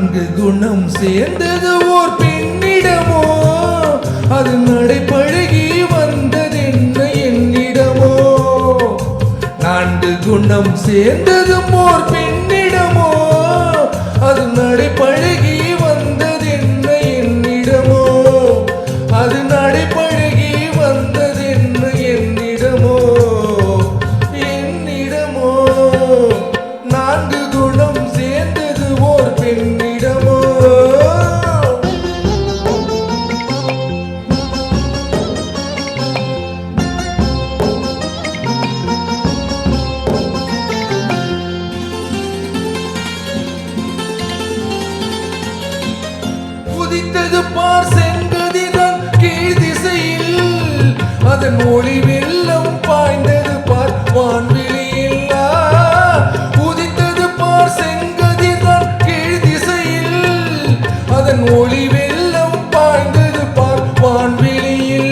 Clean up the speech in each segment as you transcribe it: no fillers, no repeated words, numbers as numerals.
நான்கு குணம் சேர்ந்தது ஓர் பெண்ணிடமோ, அது நடைபழகி வந்தது என்ன என்னிடமோ. நான்கு குணம் சேர்ந்தது ஓர் பெண்ணிடமோ, அது நடைபழகி வந்தது என்ன என்னிடமோ. அது நடைபழகி வந்தது என்ன என்னிடமோ. என்னிடமோ நான்கு குணம் சேர்ந்தது ஓர் பெண்ணிடமோ. உதித்தது பார் செங்கதிதான் கீழ் திசையில், அதன் ஒளி வெள்ளம் பாய்ந்தது பார் வான்வெளியில். உதித்தது பார் செங்கதிதான் கீழ் திசையில், அதன் ஒளி வெள்ளம் பாய்ந்தது பார் வான்வெளியில்.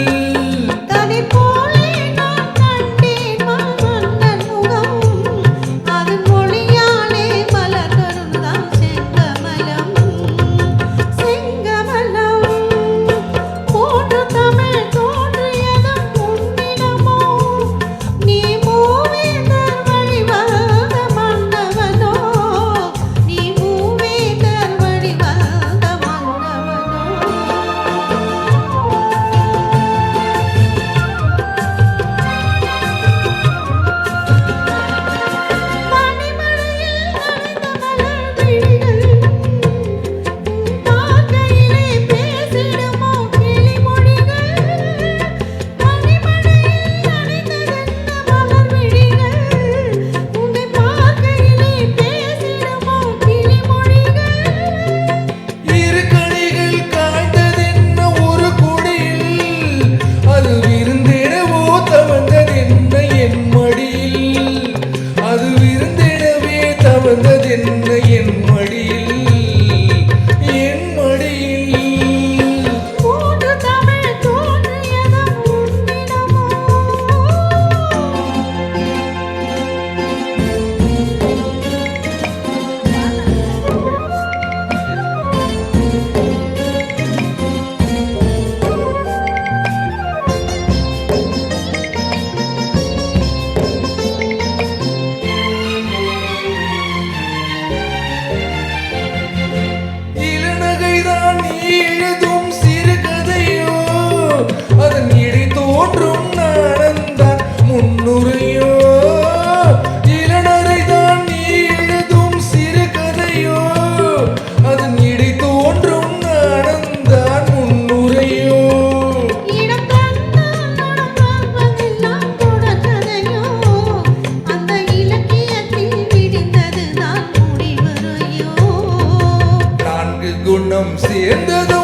எழுதும் சிறுகதையோ, அதன் இடை தோன்றும் நாணந்தான் முன்னுரையோ. இளநரைதான் நீ எழுதும் சிறுகதையோ, அதன் இடை தோன்றும் நாணந்தான் முன்னுரையோ. நான்கு குணம் சேர்ந்ததோ